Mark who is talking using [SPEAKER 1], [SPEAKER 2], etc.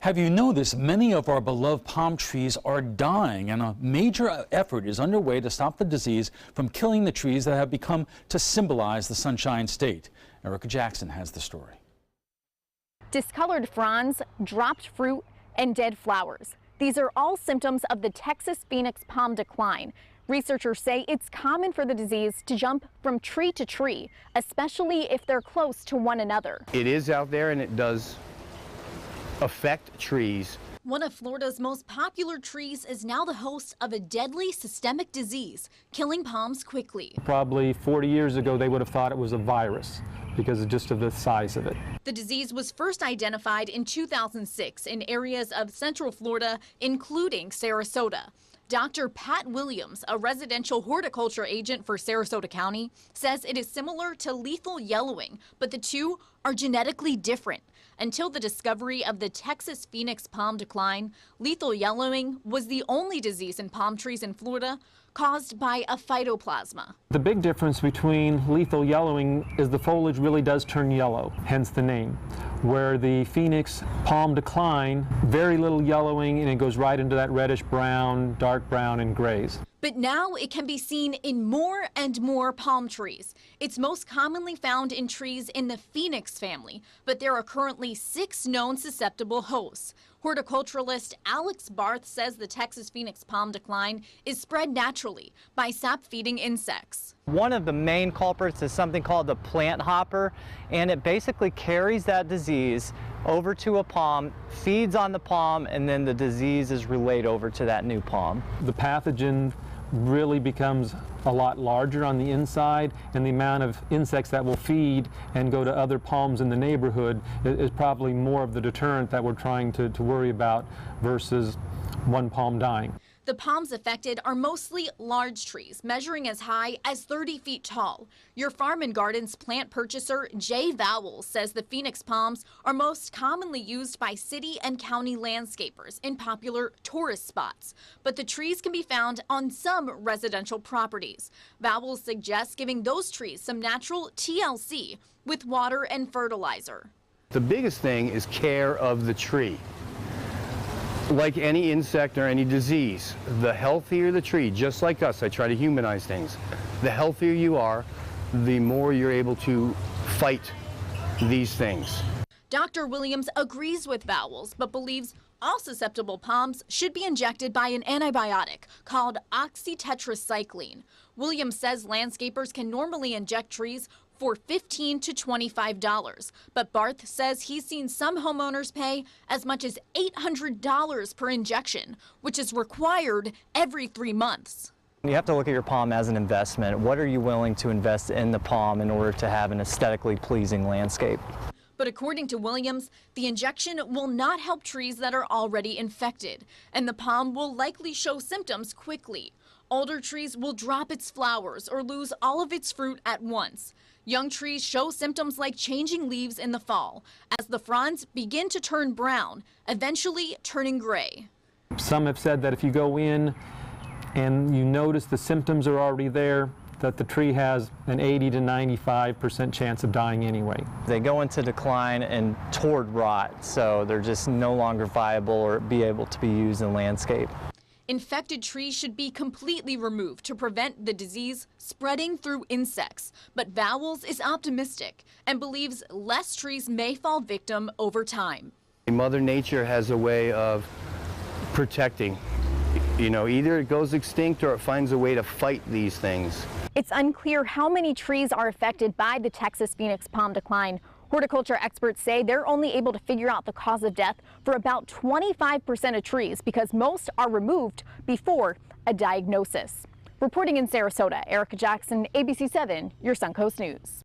[SPEAKER 1] Have you noticed many of our beloved palm trees are dying, and a major effort is underway to stop the disease from killing the trees that have become to symbolize the Sunshine State? Erica Jackson has the story.
[SPEAKER 2] Discolored fronds, dropped fruit, and dead flowers. These are all symptoms of the Texas Phoenix palm decline. Researchers say it's common for the disease to jump from tree to tree, especially if they're close to one another.
[SPEAKER 3] It is out there and it does affect trees.
[SPEAKER 2] One of Florida's most popular trees is now the host of a deadly systemic disease, killing palms quickly.
[SPEAKER 4] Probably 40 years ago, they would have thought it was a virus because of just the size of it.
[SPEAKER 2] The disease was first identified in 2006 in areas of Central Florida, including Sarasota. Dr. Pat Williams, a residential horticulture agent for Sarasota County, says it is similar to lethal yellowing, but the two are genetically different. Until the discovery of the Texas Phoenix palm decline, lethal yellowing was the only disease in palm trees in Florida caused by a phytoplasma.
[SPEAKER 4] The big difference between lethal yellowing is the foliage really does turn yellow, hence the name. Where the Phoenix palm decline, very little yellowing, and it goes right into that reddish brown, dark brown, and grays.
[SPEAKER 2] But now it can be seen in more and more palm trees. It's most commonly found in trees in the Phoenix family, but there are currently 6 known susceptible hosts. Horticulturalist Alex Barth says the Texas Phoenix palm decline is spread naturally by sap-feeding insects.
[SPEAKER 5] One of the main culprits is something called the plant hopper, and it basically carries that disease over to a palm, feeds on the palm, and then the disease is relayed over to that new palm.
[SPEAKER 4] The pathogen really becomes a lot larger on the inside, and the amount of insects that will feed and go to other palms in the neighborhood is probably more of the deterrent that we're trying to worry about versus one palm dying.
[SPEAKER 2] The palms affected are mostly large trees, measuring as high as 30 feet tall. Your Farm and Gardens plant purchaser, Jay Vowell, says the Phoenix palms are most commonly used by city and county landscapers in popular tourist spots. But the trees can be found on some residential properties. Vowell suggests giving those trees some natural TLC with water and fertilizer.
[SPEAKER 3] The biggest thing is care of the tree. Like any insect or any disease, the healthier the tree, just like us, I try to humanize things. The healthier you are, the more you're able to fight these things.
[SPEAKER 2] Dr. Williams agrees with Vowell, but believes all susceptible palms should be injected by an antibiotic called oxytetracycline. Williams says landscapers can normally inject trees for $15 to $25, but Barth says he's seen some homeowners pay as much as $800 per injection, which is required every 3 months.
[SPEAKER 5] You have to look at your palm as an investment. What are you willing to invest in the palm in order to have an aesthetically pleasing landscape?
[SPEAKER 2] But according to Williams, the injection will not help trees that are already infected, and the palm will likely show symptoms quickly. Older trees will drop its flowers or lose all of its fruit at once. Young trees show symptoms like changing leaves in the fall, as the fronds begin to turn brown, eventually turning gray.
[SPEAKER 4] Some have said that if you go in and you notice the symptoms are already there, that the tree has an 80 to 95% chance of dying anyway.
[SPEAKER 5] They go into decline and toward rot, so they're just no longer viable or be able to be used in landscape.
[SPEAKER 2] Infected trees should be completely removed to prevent the disease spreading through insects. But Vowell is optimistic and believes less trees may fall victim over time.
[SPEAKER 3] Mother Nature has a way of protecting. You know, either it goes extinct or it finds a way to fight these things.
[SPEAKER 2] It's unclear how many trees are affected by the Texas Phoenix palm decline. Horticulture experts say they're only able to figure out the cause of death for about 25% of trees because most are removed before a diagnosis. Reporting in Sarasota, Erica Jackson, ABC 7, your Suncoast News.